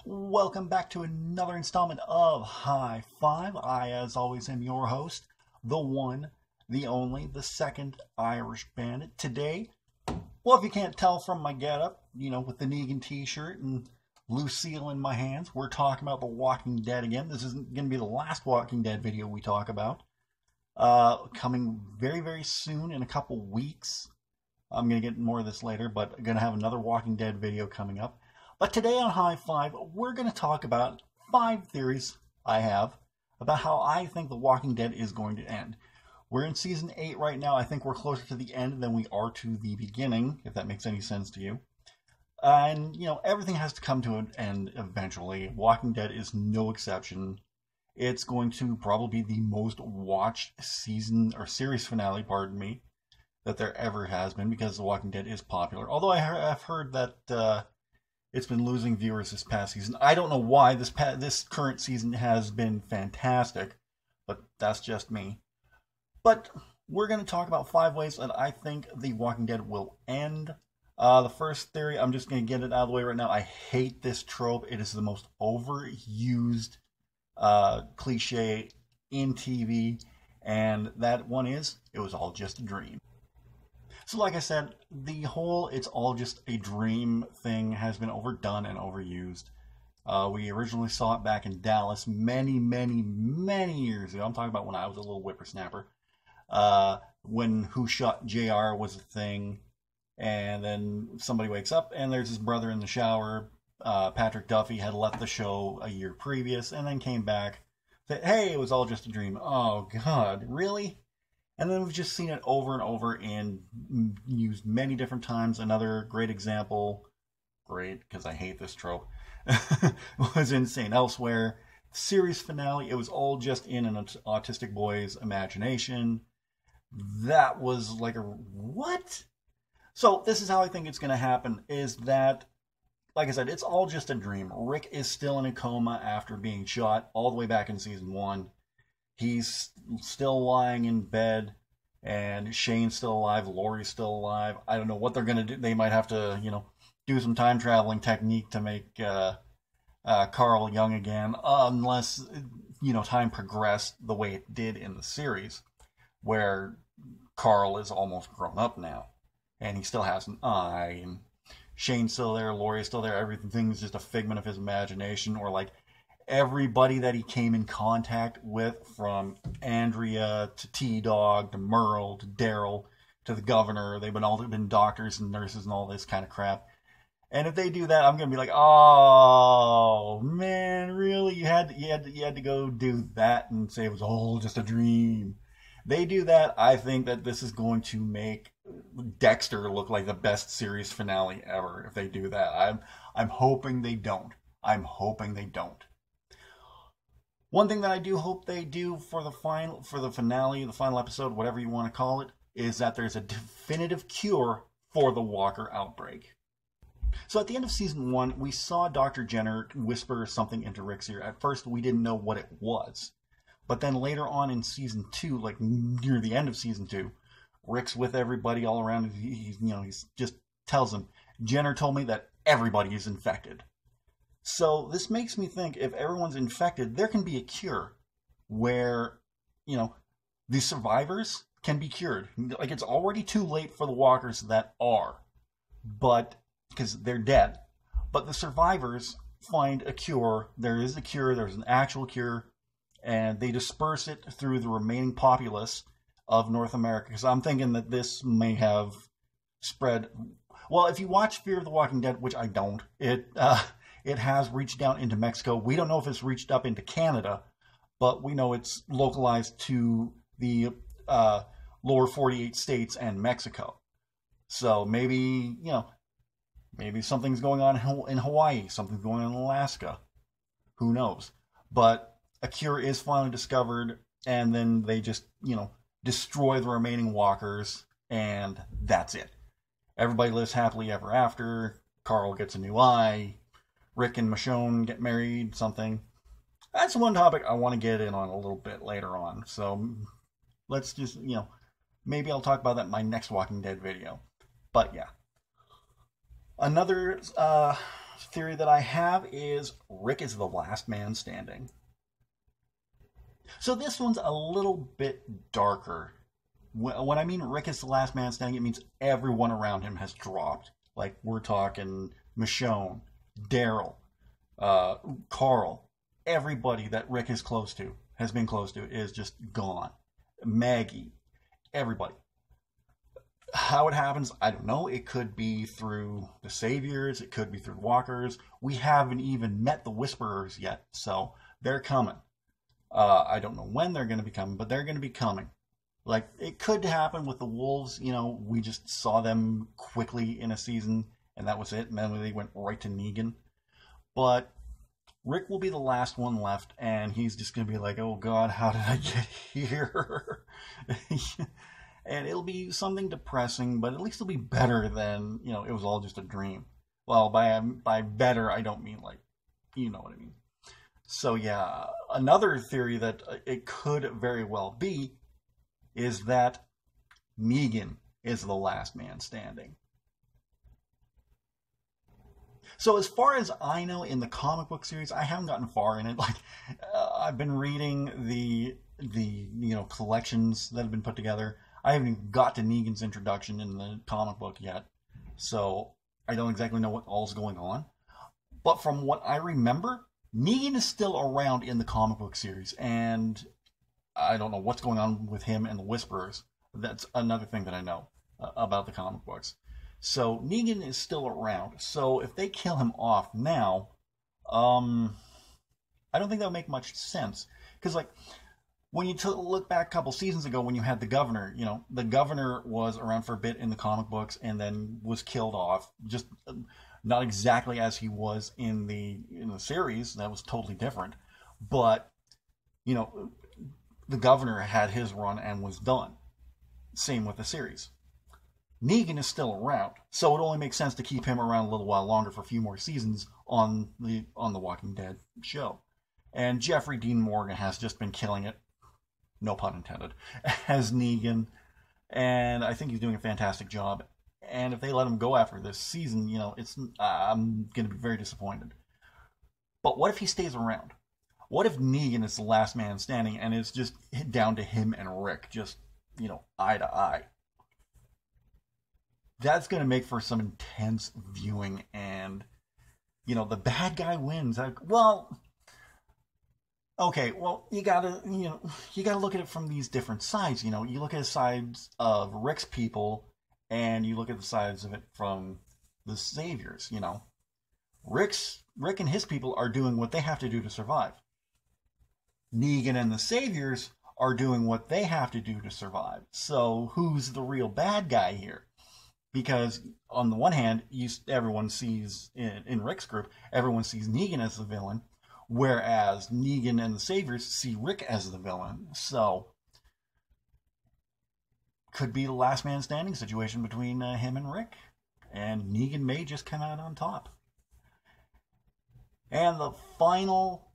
Welcome back to another installment of High Five. I, as always, am your host, the one, the only, the second Irish Bandit. Today, well, if you can't tell from my getup, with the Negan t-shirt and Lucille in my hands, we're talking about The Walking Dead again. This isn't going to be the last Walking Dead video we talk about. Coming very, very soon, in a couple weeks. I'm going to get more of this later, but I'm going to have another Walking Dead video coming up. But today on High Five, we're going to talk about 5 theories I have about how I think The Walking Dead is going to end. We're in Season 8 right now. I think we're closer to the end than we are to the beginning, if that makes any sense to you. And, everything has to come to an end eventually. Walking Dead is no exception. It's going to probably be the most watched season, or series finale, pardon me, that there ever has been, because The Walking Dead is popular. Although I've heard that it's been losing viewers this past season. I don't know why. This current season has been fantastic, but that's just me. But we're going to talk about 5 ways that I think The Walking Dead will end. The first theory, I'm just going to get it out of the way right now. I hate this trope. It is the most overused cliche in TV, and that one is, it was all just a dream. So like I said, the whole "it's all just a dream" thing has been overdone and overused. We originally saw it back in Dallas many, many, many years ago. I'm talking about when I was a little whippersnapper. When Who Shot JR was a thing. And then somebody wakes up and there's his brother in the shower. Patrick Duffy had left the show a year previous and then came back. Said, hey, it was all just a dream. Oh, God, really? And then we've just seen it over and over and used many different times. Another great example, great because I hate this trope, was in St. Elsewhere. Series finale, it was all just in an autistic boy's imagination. That was like a, what? So this is how I think it's going to happen, is that, like I said, it's all just a dream. Rick is still in a coma after being shot all the way back in Season 1. He's still lying in bed, and Shane's still alive, Laurie's still alive. I don't know what they're going to do. They might have to, do some time traveling technique to make Carl young again, unless, time progressed the way it did in the series, where Carl is almost grown up now, and he still has an eye, and Shane's still there, Laurie's still there, everything's just a figment of his imagination, or like, everybody that he came in contact with, from Andrea to T-Dog to Merle to Daryl to the governor, they've all been doctors and nurses and all this kind of crap. And if they do that, I'm gonna be like, oh man, really? You had to go do that and say it was all just a dream. They do that, I think that this is going to make Dexter look like the best series finale ever. If they do that, I'm hoping they don't. I'm hoping they don't. One thing that I do hope they do for the finale, the final episode, whatever you want to call it, is that there's a definitive cure for the Walker outbreak. So at the end of Season 1, we saw Dr. Jenner whisper something into Rick's ear. At first, we didn't know what it was. But then later on in Season 2, like near the end of Season 2, Rick's with everybody all around. He just tells them, Jenner told me that everybody is infected. So this makes me think, if everyone's infected, there can be a cure where, the survivors can be cured. Like, it's already too late for the walkers that are, but because they're dead. But the survivors find a cure. There is a cure. There's an actual cure, and they disperse it through the remaining populace of North America. Because I'm thinking that this may have spread. Well, if you watch Fear of the Walking Dead, which I don't, it has reached down into Mexico. We don't know if it's reached up into Canada, but we know it's localized to the lower 48 states and Mexico. So maybe, maybe something's going on in Hawaii, something's going on in Alaska. Who knows? But a cure is finally discovered, and then they just, destroy the remaining walkers, and that's it. Everybody lives happily ever after. Carl gets a new eye. Rick and Michonne get married, something. That's one topic I want to get in on a little bit later on. So let's just, maybe I'll talk about that in my next Walking Dead video. But yeah. Another theory that I have is Rick is the last man standing. So this one's a little bit darker. When I mean Rick is the last man standing, it means everyone around him has dropped. Like, we're talking Michonne, Daryl, Carl. Everybody that Rick is close to, has been close to, is just gone. Maggie, everybody. How it happens, I don't know. It could be through the Saviors. It could be through Walkers. We haven't even met the Whisperers yet, so they're coming. I don't know when they're going to be coming, but they're going to be coming. Like, it could happen with the Wolves. You know, we just saw them quickly in a season, and that was it. And then they went right to Negan. But Rick will be the last one left, and he's just going to be like, oh, God, how did I get here? And it'll be something depressing, but at least it'll be better than, you know, it was all just a dream. Well, by better, I don't mean like, you know what I mean. So, yeah, another theory that it could very well be is that Negan is the last man standing. So as far as I know, in the comic book series, I haven't gotten far in it. Like, I've been reading the collections that have been put together. I haven't even got to Negan's introduction in the comic book yet, so I don't exactly know what all's going on. But from what I remember, Negan is still around in the comic book series, and I don't know what's going on with him and the Whisperers. That's another thing that I know about the comic books. So Negan is still around. So if they kill him off now, I don't think that would make much sense. Because, like, when you look back a couple seasons ago when you had the Governor, you know, the Governor was around for a bit in the comic books and then was killed off. Just not exactly as he was in the series. That was totally different. But, you know, the Governor had his run and was done. Same with the series. Negan is still around, so it only makes sense to keep him around a little while longer for a few more seasons on the Walking Dead show. And Jeffrey Dean Morgan has just been killing it, no pun intended, as Negan, and I think he's doing a fantastic job. And if they let him go after this season, you know, I'm going to be very disappointed. But what if he stays around? What if Negan is the last man standing and it's just down to him and Rick, just, you know, eye to eye? That's going to make for some intense viewing, and, you know, the bad guy wins. Well, okay, well, you gotta look at it from these different sides. You know, you look at the sides of Rick's people, and you look at the sides of it from the Saviors. You know, Rick and his people are doing what they have to do to survive. Negan and the Saviors are doing what they have to do to survive. So who's the real bad guy here? Because on the one hand, everyone sees, in Rick's group, everyone sees Negan as the villain, whereas Negan and the Saviors see Rick as the villain. So, could be the last man standing situation between him and Rick. And Negan may just come out on top. And the final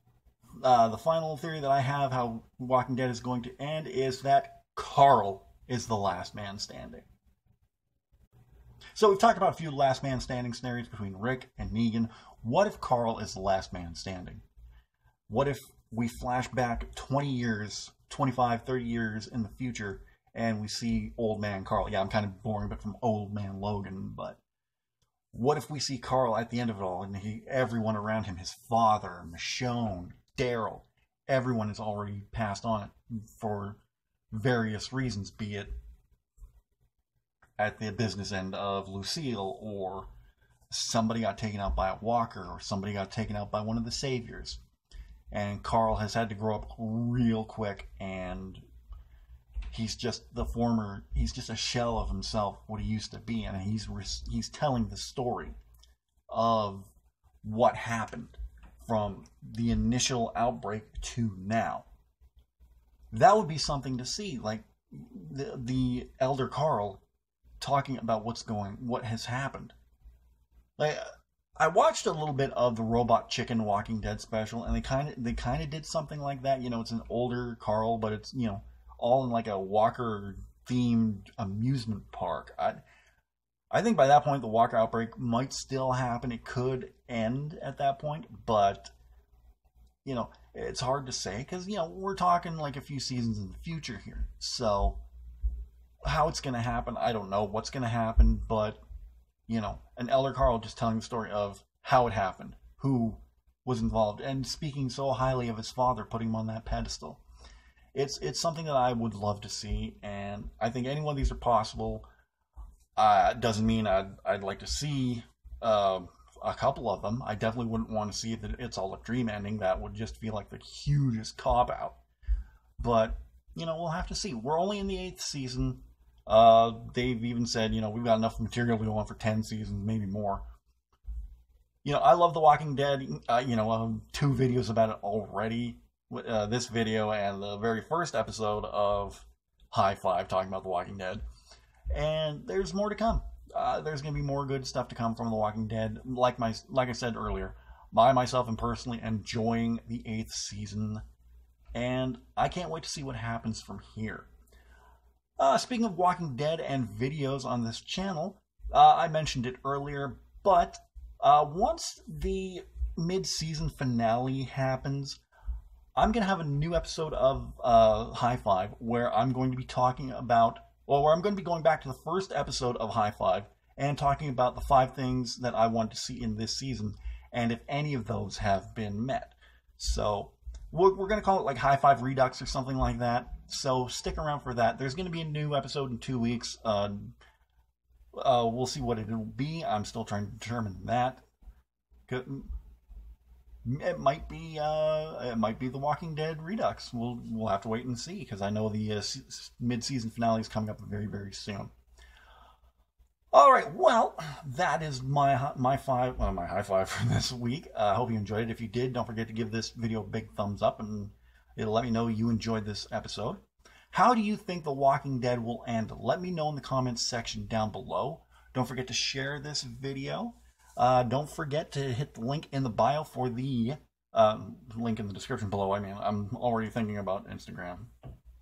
theory that I have how Walking Dead is going to end is that Carl is the last man standing. So we've talked about a few last man standing scenarios between Rick and Negan. What if Carl is the last man standing? What if we flash back 20 years, 25, 30 years in the future, and we see old man Carl? Yeah, I'm kind of boring, but from old man Logan. But what if we see Carl at the end of it all, and everyone around him, his father, Michonne, Daryl, everyone has already passed on for various reasons, be it at the business end of Lucille, or somebody got taken out by a walker, or somebody got taken out by one of the Saviors. And Carl has had to grow up real quick, and he's just a shell of himself, what he used to be, and he's telling the story of what happened from the initial outbreak to now. That would be something to see, like the elder Carl talking about what has happened. Like, I watched a little bit of the Robot Chicken Walking Dead special, and they kind of did something like that. You know, it's an older Carl, but it's, you know, all in like a Walker themed amusement park. I think by that point the Walker outbreak might still happen. It could end at that point, but it's hard to say because we're talking like a few seasons in the future here. So how it's going to happen, I don't know what's going to happen, but an Elder Carl just telling the story of how it happened, who was involved, and speaking so highly of his father, putting him on that pedestal. It's something that I would love to see, and I think any one of these are possible. Doesn't mean I'd like to see a couple of them. I definitely wouldn't want to see that It's All a Dream ending. That would just feel like the hugest cop out. But we'll have to see. We're only in the 8th season. They've even said we've got enough material to go on for 10 seasons, maybe more. I love The Walking Dead. 2 videos about it already. This video and the very first episode of High Five talking about The Walking Dead. And there's more to come. There's going to be more good stuff to come from The Walking Dead. Like I said earlier, I myself am personally enjoying the 8th season. And I can't wait to see what happens from here. Speaking of Walking Dead and videos on this channel, I mentioned it earlier, but once the mid-season finale happens, I'm going to have a new episode of High Five where I'm going to be talking about, where I'm going to be going back to the first episode of High Five and talking about the 5 things that I want to see in this season, and if any of those have been met. So we're going to call it like High Five Redux or something like that. So stick around for that. There's going to be a new episode in 2 weeks. We'll see what it will be. I'm still trying to determine that. It might be The Walking Dead Redux. We'll have to wait and see, because I know the mid-season finale is coming up very, very soon. All right, well, that is my high five for this week. I hope you enjoyed it. If you did, don't forget to give this video a big thumbs up, and it'll let me know you enjoyed this episode. How do you think The Walking Dead will end? Let me know in the comments section down below. Don't forget to share this video. Don't forget to hit the link in the bio for the link in the description below. I mean, I'm already thinking about Instagram.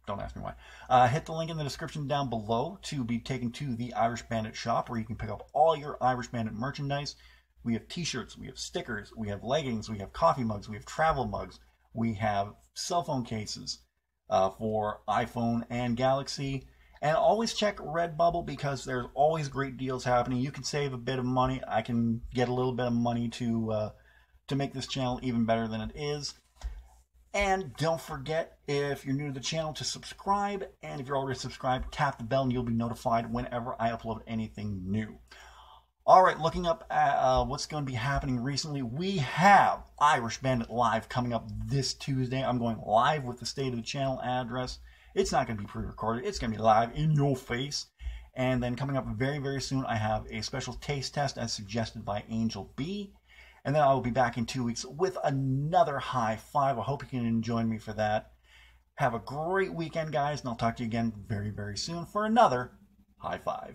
Don't ask me why. Hit the link in the description down below to be taken to the Irish Bandit shop, where you can pick up all your Irish Bandit merchandise. We have t-shirts, we have stickers, we have leggings, we have coffee mugs, we have travel mugs, we have cell phone cases for iPhone and Galaxy. And always check Redbubble, because there's always great deals happening. You can save a bit of money. I can get a little bit of money to make this channel even better than it is. And don't forget, if you're new to the channel, to subscribe. And if you're already subscribed, tap the bell and you'll be notified whenever I upload anything new. All right, looking up at what's going to be happening recently, we have Irish Bandit Live coming up this Tuesday. I'm going live with the State of the Channel address. It's not going to be pre-recorded. It's going to be live in your face. And then coming up very, very soon, I have a special taste test as suggested by Angel B. And then I will be back in 2 weeks with another High Five. I hope you can join me for that. Have a great weekend, guys, and I'll talk to you again very, very soon for another High Five.